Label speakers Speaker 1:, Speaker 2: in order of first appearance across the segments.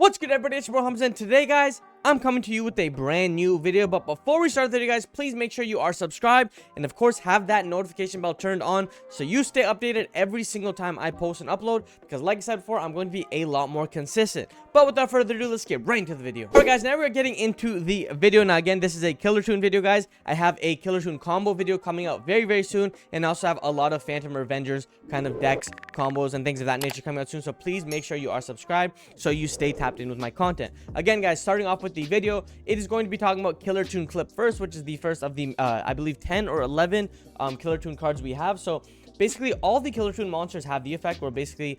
Speaker 1: What's good, everybody? It's your boy Hamza, and today, guys, I'm coming to you with a brand new video. But before we start the video, guys, please make sure you are subscribed and, of course, have that notification bell turned on so you stay updated every single time I post and upload. Because, like I said before, I'm going to be a lot more consistent. But without further ado, let's get right into the video. Alright, guys, now we're getting into the video. Now, again, this is a Kewl Tune video, guys. I have a Kewl Tune combo video coming out very, very soon, and I also have a lot of Phantom Revengers kind of decks, combos, and things of that nature coming out soon. So please make sure you are subscribed so you stay tapped in with my content. Again, guys, starting off with the video, it is going to be talking about Kewl Tune clip first, which is the first of the I believe 10 or 11 Kewl Tune cards we have. So basically, all the Kewl Tune monsters have the effect where basically,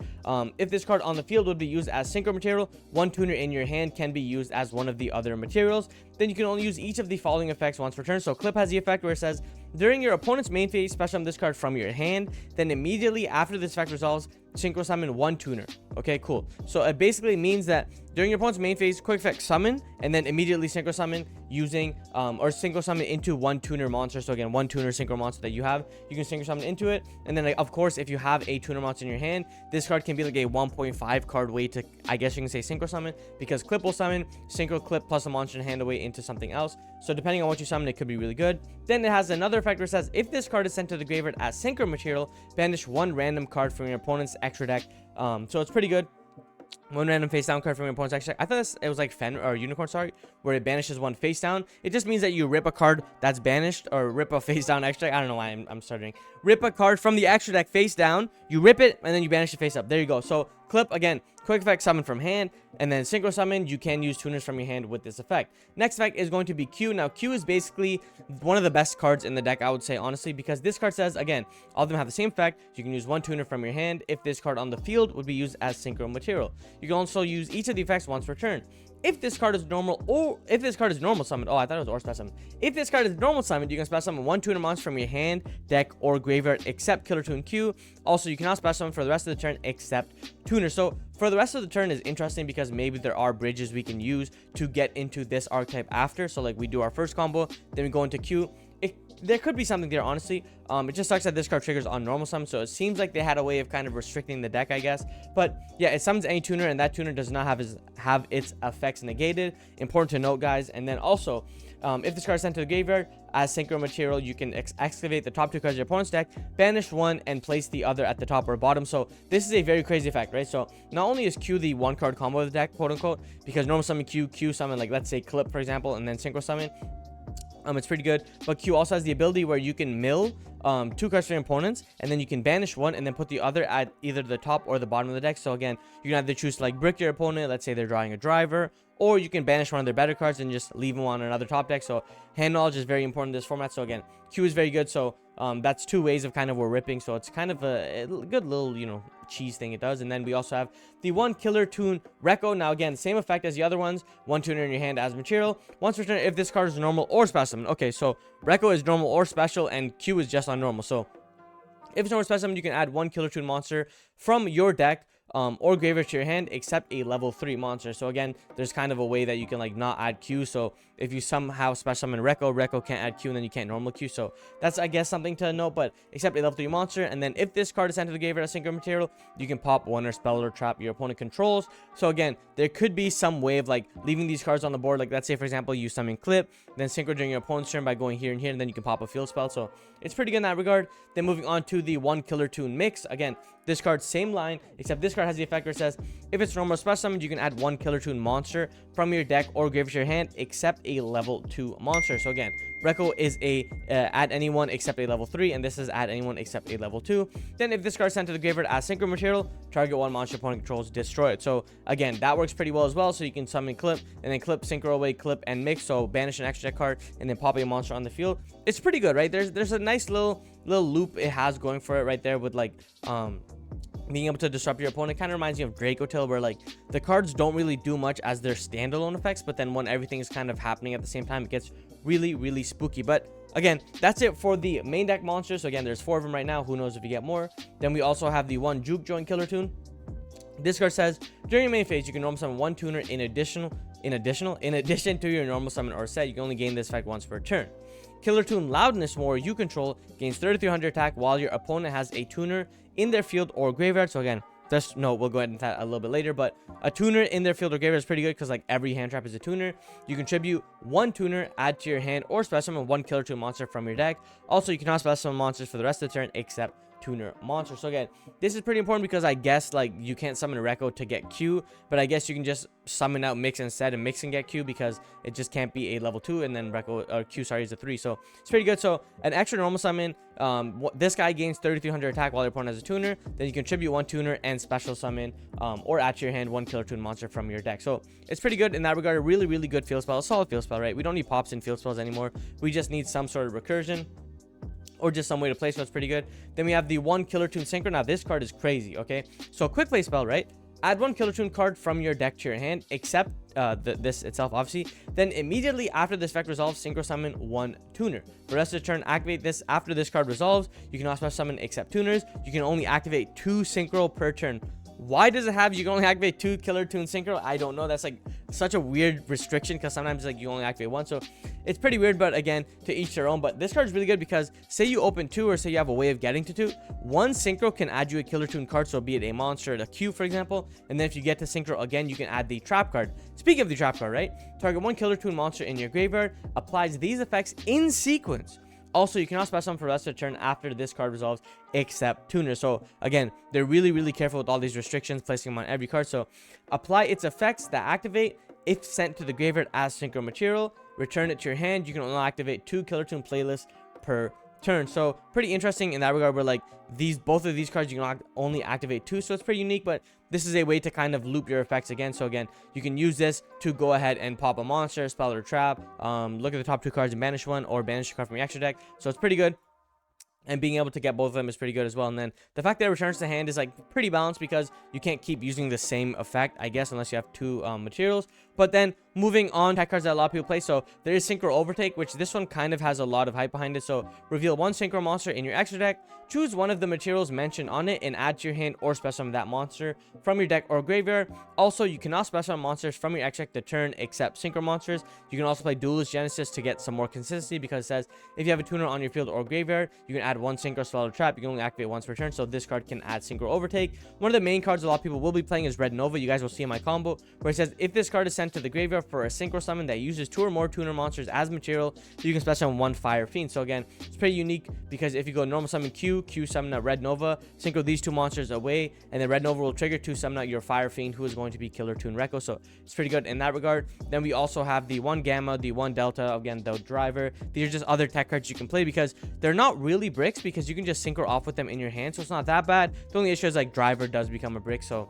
Speaker 1: if this card on the field would be used as synchro material, one tuner in your hand can be used as one of the other materials. Then you can only use each of the following effects once per turn. So Clip has the effect where it says, during your opponent's main phase, special summon this card from your hand. Then immediately after this effect resolves, synchro summon one tuner. Okay, cool. So it basically means that during your opponent's main phase, quick effect summon, and then immediately synchro summon using or synchro summon into one tuner monster. So again, one tuner synchro monster that you have, you can synchro summon into it. And then, like, of course, if you have a tuner monster in your hand, this card can be like a 1.5 card way to, I guess you can say, synchro summon, because Clip will summon synchro Clip plus a monster in hand away into something else. So depending on what you summon, it could be really good. Then it has another effect where it says, if this card is sent to the graveyard as synchro material, banish one random card from your opponent's extra deck. So it's pretty good. One random face down card from your opponent's extra deck. I thought it was like Fen or Unicorn, sorry, where it banishes one face down. It just means that you rip a card that's banished, or rip a face down extra deck. I don't know why I'm stuttering. Rip a card from the extra deck face down, you rip it, and then you banish it face up. There you go. So Clip, again, quick effect summon from hand, and then synchro summon, you can use tuners from your hand with this effect. Next effect is going to be Q. Now, Q is basically one of the best cards in the deck, I would say, honestly, because this card says, again, all of them have the same effect. You can use one tuner from your hand if this card on the field would be used as synchro material. You can also use each of the effects once per turn. If this card is normal, or if this card is normal summoned, oh, I thought it was or special summon. If this card is normal summoned, you can special summon one tuner monster from your hand, deck, or graveyard except Kewl Tune Q. Also, you cannot special summon for the rest of the turn except tuner. So for the rest of the turn is interesting because maybe there are bridges we can use to get into this archetype after. So like we do our first combo, then we go into Q. There could be something there, honestly. It just sucks that this card triggers on normal summon, so it seems like they had a way of kind of restricting the deck, I guess. But yeah, it summons any tuner, and that tuner does not have its effects negated. Important to note, guys. And then also, if this card is sent to the graveyard as synchro material, you can excavate the top two cards of your opponent's deck, banish one, and place the other at the top or bottom. So this is a very crazy effect, right? So not only is Q the one card combo of the deck, quote unquote, because normal summon Q summon, like let's say Clip, for example, and then synchro summon. It's pretty good. But Q also has the ability where you can mill two cards for your opponents, and then you can banish one and then put the other at either the top or the bottom of the deck. So again, you can either choose to like brick your opponent, let's say they're drawing a driver, or you can banish one of their better cards and just leave them on another top deck. So hand knowledge is very important in this format. So again, Q is very good. So that's two ways of kind of we're ripping. So it's kind of a good little, you know, cheese thing it does. And then we also have the one Kewl Tune Reco. Now again, same effect as the other ones, one tuner in your hand as material once per turn if this card is normal or special summon. Okay, so Reco is normal or special, and Q is just on normal. So if it's normal or special summon, you can add one Kewl Tune monster from your deck or graveyard to your hand except a level 3 monster. So again, there's kind of a way that you can like not add Q. So if you somehow special summon Reco can't add Q, and then you can't normal Q. So that's, I guess, something to note. But except a level 3 monster, and then if this card is sent to the graveyard as synchro material, you can pop one or spell or trap your opponent controls. So again, there could be some way of like leaving these cards on the board. Like let's say, for example, you summon Clip, then synchro during your opponent's turn by going here and here, and then you can pop a field spell. So it's pretty good in that regard. Then moving on to the one Kewl Tune mix. Again, this card, same line, except this card has the effect where it says, if it's normal special summon, you can add one Kewl Tune monster from your deck or graveyard to your hand except a level 2 monster. So again, Reco is a add anyone except a level 3, and this is add anyone except a level 2. Then if this card is sent to the graveyard as synchro material, target one monster opponent controls, destroy it. So again, that works pretty well as well. So you can summon Clip, and then Clip, synchro away, Clip, and mix. So banish an extra deck card, and then pop a monster on the field. It's pretty good, right? There's a nice little loop it has going for it right there with like being able to disrupt your opponent. Kind of reminds me of Dracotail, where like the cards don't really do much as their standalone effects, but then when everything is kind of happening at the same time, it gets really, really spooky. But again, that's it for the main deck monsters. So again, there's 4 of them right now. Who knows if you get more. Then we also have the one Juke Joint Kewl Tune. This card says, during your main phase, you can normal summon one tuner in addition to your normal summon or set. You can only gain this effect once per turn. Kewl Tune Loudness War you control gains 3300 attack while your opponent has a tuner in their field or graveyard. So again, Just no, we'll go ahead into that a little bit later. But a tuner in their field or graveyard is pretty good because like every hand trap is a tuner. You contribute one tuner, add to your hand, or special summon one Killer Tune monster from your deck. Also, you cannot special summon monsters for the rest of the turn except tuner monster. So again, this is pretty important because I guess like you can't summon a Reco to get Q, but I guess you can just summon out Mix instead, and Mix and get Q because it just can't be a level 2 and then Reco or Q, sorry, is a 3. So it's pretty good. So an extra normal summon, this guy gains 3300 attack while your opponent has a tuner. Then you contribute one tuner and special summon or add to your hand one Killer Tune monster from your deck. So it's pretty good in that regard. A really good field spell, a solid field spell, right? We don't need pops in field spells anymore. We just need some sort of recursion or just some way to play, so it's pretty good. Then we have the one Killer Tune Synchro. Now this card is crazy, okay? So a quick play spell, right? Add one Killer Tune card from your deck to your hand, except this itself, obviously. Then immediately after this effect resolves, Synchro summon one tuner. For the rest of the turn, activate this after this card resolves. You can also summon except tuners. You can only activate 2 Synchro per turn. Why does it have you can only activate 2 Killer Tune Synchro? I don't know. That's like such a weird restriction because sometimes like you only activate 1. So it's pretty weird, but again, to each their own. But this card is really good because say you open 2 or say you have a way of getting to 2, one Synchro can add you a Killer Tune card. So be it a monster, a Q, for example. And then if you get to Synchro again, you can add the trap card. Speaking of the trap card, right? Target one Killer Tune monster in your graveyard, applies these effects in sequence. Also, you can also special summon for the rest of the turn after this card resolves, except tuner. So again, they're really careful with all these restrictions, placing them on every card. So apply its effects that activate if sent to the graveyard as Synchro material. Return it to your hand. You can only activate 2 Killer Tune playlists per turn. So pretty interesting in that regard, where like both of these cards you can only activate 2, so it's pretty unique. But this is a way to kind of loop your effects again. So again, you can use this to go ahead and pop a monster, spell, or trap. Look at the top 2 cards and banish one, or banish a card from your extra deck. So it's pretty good. And being able to get both of them is pretty good as well. And then the fact that it returns to hand is like pretty balanced because you can't keep using the same effect, I guess, unless you have 2 materials. But then moving on, tech cards that a lot of people play. So there is Synchro Overtake, which this one kind of has a lot of hype behind it. So reveal one Synchro monster in your extra deck, choose one of the materials mentioned on it, and add to your hand or special summon that monster from your deck or graveyard. Also, you cannot special summon monsters from your extra deck the turn except Synchro monsters. You can also play Duelist Genesis to get some more consistency because it says if you have a tuner on your field or graveyard, you can add one Synchro spell or trap. You can only activate once per turn, so this card can add Synchro Overtake. One of the main cards a lot of people will be playing is Red Nova. You guys will see in my combo where it says if this card is sent to the graveyard for a Synchro summon that uses 2 or more tuner monsters as material, you can special summon one Fire Fiend. So again, it's pretty unique because if you go normal summon Q summon a Red Nova, Synchro these 2 monsters away, and then Red Nova will trigger to summon out your Fire Fiend, who is going to be Killer Tune Reco. So it's pretty good in that regard. Then we also have the 1 Gamma, the 1 Delta, again the Driver. These are just other tech cards you can play because they're not really bricks because you can just Synchro off with them in your hand, so it's not that bad. The only issue is like Driver does become a brick, so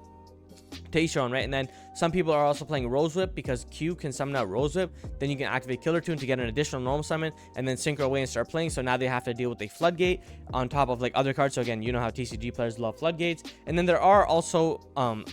Speaker 1: to each your own, right? And then some people are also playing Rose Whip because Q can summon out Rose Whip. Then you can activate Killer Tune to get an additional normal summon and then Synchro away and start playing. So now they have to deal with a Floodgate on top of like other cards. So again, you know how TCG players love Floodgates. And then there are also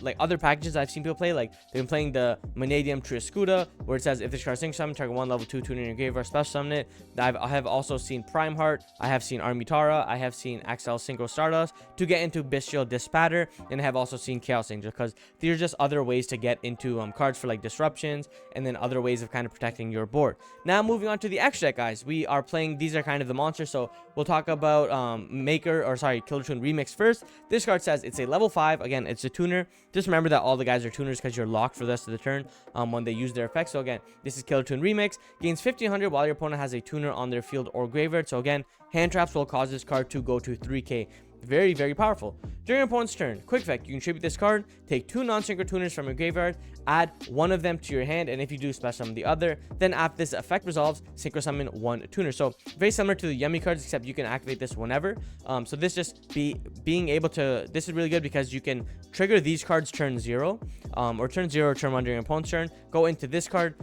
Speaker 1: like other packages I've seen people play. Like they've been playing the Vanadium Triascuda, where it says if this card Synchro summon, target 1 level 2 tuner in your graveyard, special summon it. I have also seen Prime Heart. I have seen Army Tara. I have seen Axel Synchro Stardust to get into Bestial Dispatter, and I have also seen Chaos Angel because these are just other ways to get into cards for like disruptions and then other ways of kind of protecting your board. Now moving on to the extra deck, guys, we are playing, these are kind of the monsters, so we'll talk about Killer Tune Remix first. This card says it's a level 5. Again, it's a tuner. Just remember that all the guys are tuners because you're locked for the rest of the turn when they use their effects. So again, this is Killer Tune Remix. Gains 1500 while your opponent has a tuner on their field or graveyard. So again, hand traps will cause this card to go to 3k. Very powerful. During your opponent's turn, quick effect, you contribute this card, take 2 non-synchro tuners from your graveyard, add one of them to your hand, and if you do, special summon the other. Then after this effect resolves, synchro summon 1 tuner. So very similar to the Yummy cards, except you can activate this whenever. So this just being able to, this is really good because you can trigger these cards turn 0, or turn 0 or turn 1 during your opponent's turn, go into this card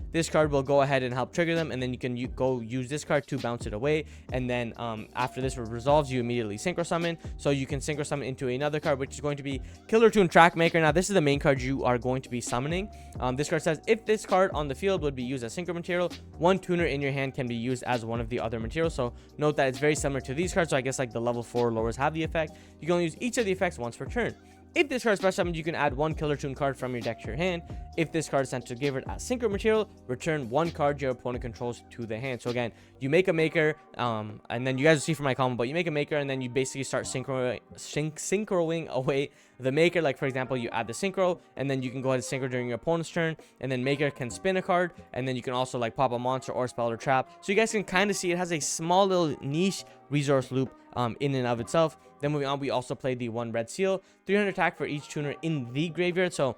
Speaker 1: will go ahead and help trigger them, and then you can go use this card to bounce it away, and then after this resolves, you immediately synchro summon. So you can synchro summon into another card, which is going to be Killer Tune Trackmaker. Now this is the main card you are going to be summoning. This card says if this card on the field would be used as synchro material, 1 tuner in your hand can be used as one of the other materials. So note that it's very similar to these cards. So I guess like the level 4 lowers have the effect. You can only use each of the effects once per turn. If this card is special summoned, you can add one Killer Tune card from your deck to your hand. If this card is sent to the graveyard as Synchro material, return one card your opponent controls to the hand. So again, you make a maker, and then you guys will see from my combo, but you make a maker, and then you basically start synchroing away the maker. Like for example, you add the Synchro, and then you can go ahead and Synchro during your opponent's turn, and then maker can spin a card, and then you can also like pop a monster or spell or trap. So you guys can kind of see it has a small little niche resource loop in and of itself. Then moving on, we also play the 1 red seal, 300 attack for each tuner in the graveyard. So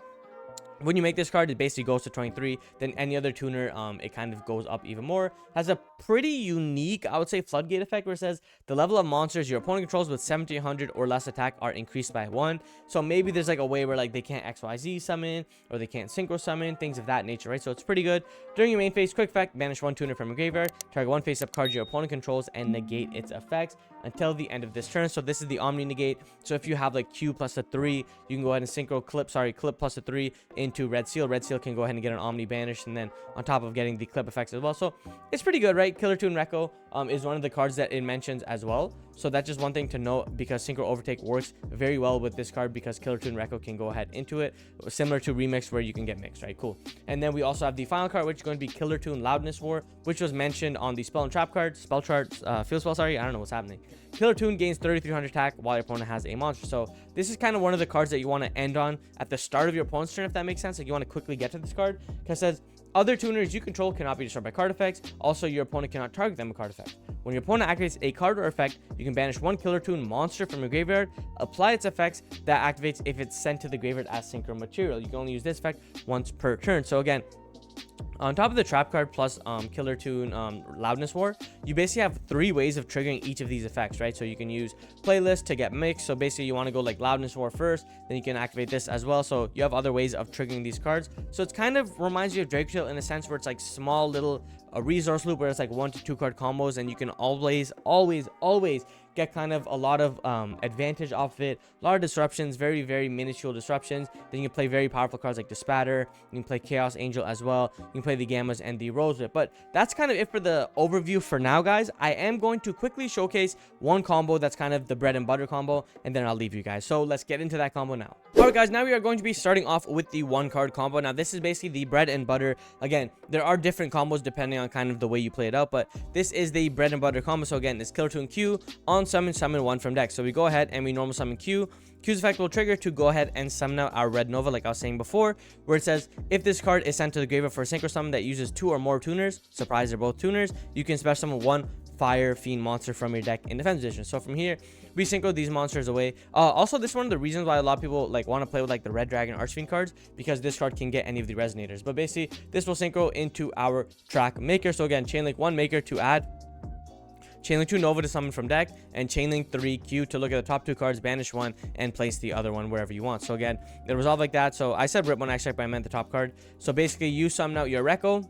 Speaker 1: when you make this card, it basically goes to 23. Then any other tuner, it kind of goes up even more. Has a pretty unique, I would say, floodgate effect, where it says the level of monsters your opponent controls with 1700 or less attack are increased by 1. So maybe there's like a way where like they can't XYZ summon, or they can't Synchro summon, things of that nature, right? So it's pretty good. During your main phase, quick effect, banish 1 tuner from your graveyard, target 1 face-up card your opponent controls, and negate its effects until the end of this turn. So this is the Omni negate. So if you have like Q plus a 3, you can go ahead and Synchro clip plus a 3 into red seal. Red seal can go ahead and get an Omni banish, and then on top of getting the clip effects as well. So it's pretty good, right? Killer Tune Rekko is one of the cards that it mentions as well. So that's just one thing to note, because Synchro Overtake works very well with this card, because Killer Tune Rekko can go ahead into it, similar to Remix where you can get mixed, right? Cool. And then we also have the final card, which is going to be Killer Tune Loudness War, which was mentioned on the spell and trap card, field spell, sorry, I don't know what's happening. Killer Tune gains 3300 attack while your opponent has a monster. So this is kind of one of the cards that you want to end on at the start of your opponent's turn, if that makes sense. Like you want to quickly get to this card, because it says other tuners you control cannot be destroyed by card effects. Also, your opponent cannot target them with card effects. When your opponent activates a card or effect, you can banish 1 Killer Tune monster from your graveyard, apply its effects that activates if it's sent to the graveyard as Synchro material. You can only use this effect once per turn. So again, on top of the trap card plus Killer Tune Loudness War, you basically have 3 ways of triggering each of these effects, right? So you can use playlist to get mixed. So basically you want to go like Loudness War first, then you can activate this as well. So you have other ways of triggering these cards. So it's kind of reminds you of Drake Shield in a sense, where it's like small little resource loop where it's like 1 to 2 card combos, and you can always get kind of a lot of advantage off of it. A lot of disruptions, very, very minuscule disruptions. Then you can play very powerful cards like the Spatter. You can play Chaos Angel as well. You can play the Gammas and the Rose Whip. But that's kind of it for the overview for now, guys. I am going to quickly showcase one combo that's kind of the bread and butter combo, and then I'll leave you guys. So let's get into that combo now. Alright guys, now we are going to be starting off with the 1 card combo. Now this is basically the bread and butter. Again, there are different combos depending on kind of the way you play it out, but this is the bread and butter combo. So again, it's Killer Tune Q on summon 1 from deck. So we go ahead and we normal summon Q. Q's effect will trigger to go ahead and summon out our red Nova, like I was saying before, where it says if this card is sent to the graveyard for a Synchro summon that uses 2 or more tuners, surprise, they're both tuners, you can special summon 1 Fire Fiend monster from your deck in defense position. So from here, we Synchro these monsters away. Also, this is one of the reasons why a lot of people like want to play with like the Red Dragon Archfiend cards, because this card can get any of the resonators. But basically, this will Synchro into our track maker. So again, Chainlink 1 maker to add, Chainlink 2 Nova to summon from deck, and Chainlink 3 Q to look at the top 2 cards, banish 1, and place the other one wherever you want. So again, it resolve like that. So I said rip 1 Archetype, but I meant the top card. So basically, you summon out your Rekko,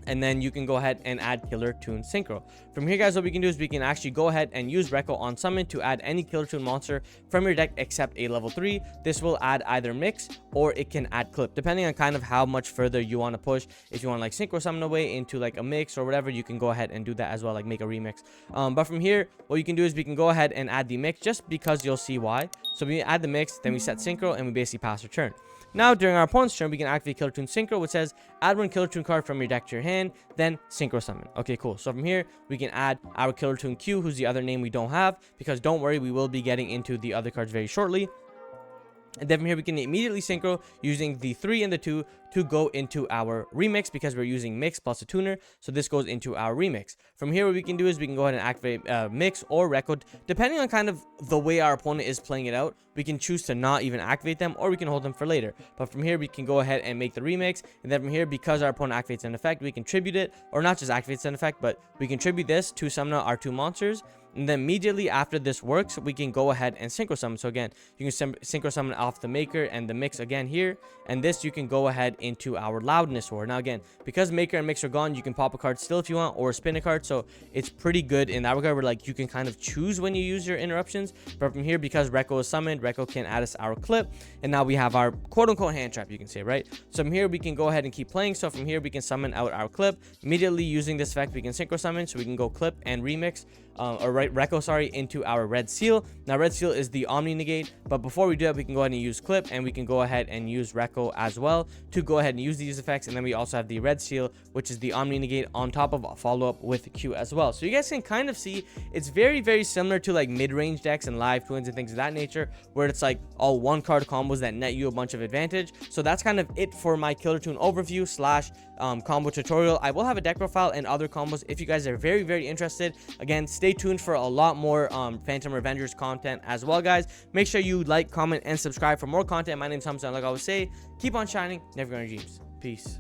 Speaker 1: and then you can go ahead and add Killer Tune Synchro. From here, guys, what we can do is we can actually go ahead and use Rekko on summon to add any Killer Tune monster from your deck except a level 3. This will add either mix or it can add clip, depending on kind of how much further you want to push. If you want to like Synchro summon away into like a mix or whatever, you can go ahead and do that as well, like make a remix. But from here, what you can do is we can go ahead and add the mix, just because you'll see why. So we add the mix, then we set Synchro, and we basically pass our turn. Now, during our opponent's turn, we can activate Killer Tune Synchro, which says add 1 Killer Tune card from your deck to your hand, then Synchro summon. Okay, cool. So from here, we can add our Killer Tune Q, who's the other name we don't have, because don't worry, we will be getting into the other cards very shortly. And then from here, we can immediately Synchro using the 3 and the 2 to go into our remix, because we're using mix plus a tuner. So this goes into our remix. From here, what we can do is we can go ahead and activate mix or Rekko, depending on kind of the way our opponent is playing it out. We can choose to not even activate them, or we can hold them for later. But from here, we can go ahead and make the remix. And then from here, because our opponent activates an effect, we can tribute it, or not just activates an effect, but we can tribute this to summon out our 2 monsters. And then immediately after this works, we can go ahead and Synchro summon. So again, you can Synchro summon off the maker and the mix again here. And this you can go ahead into our Loudness War. Now again, because maker and mix are gone, you can pop a card still if you want, or spin a card. So it's pretty good in that regard, where like you can kind of choose when you use your interruptions. But from here, because Rekko is summoned, Rekko can add us our clip. And now we have our quote-unquote hand trap, you can say, right? So from here, we can go ahead and keep playing. So from here, we can summon out our clip. Immediately using this effect, we can Synchro summon. So we can go clip and remix. Recco, sorry, into our red seal. Now red seal is the omni negate, but before we do that, we can go ahead and use clip, and we can go ahead and use Recco as well to go ahead and use these effects. And then we also have the red seal, which is the omni negate on top of a follow up with Q as well. So you guys can kind of see it's very similar to like mid-range decks and live twins and things of that nature, where it's like all one card combos that net you a bunch of advantage. So that's kind of it for my Killer Tune overview slash combo tutorial. I will have a deck profile and other combos if you guys are very interested. Again, stay tuned for a lot more Phantom Revengers content as well, guys. Make sure you like, comment, and subscribe for more content. My name's Hamza, and like I always say, keep on shining, never gonna dreams. Peace.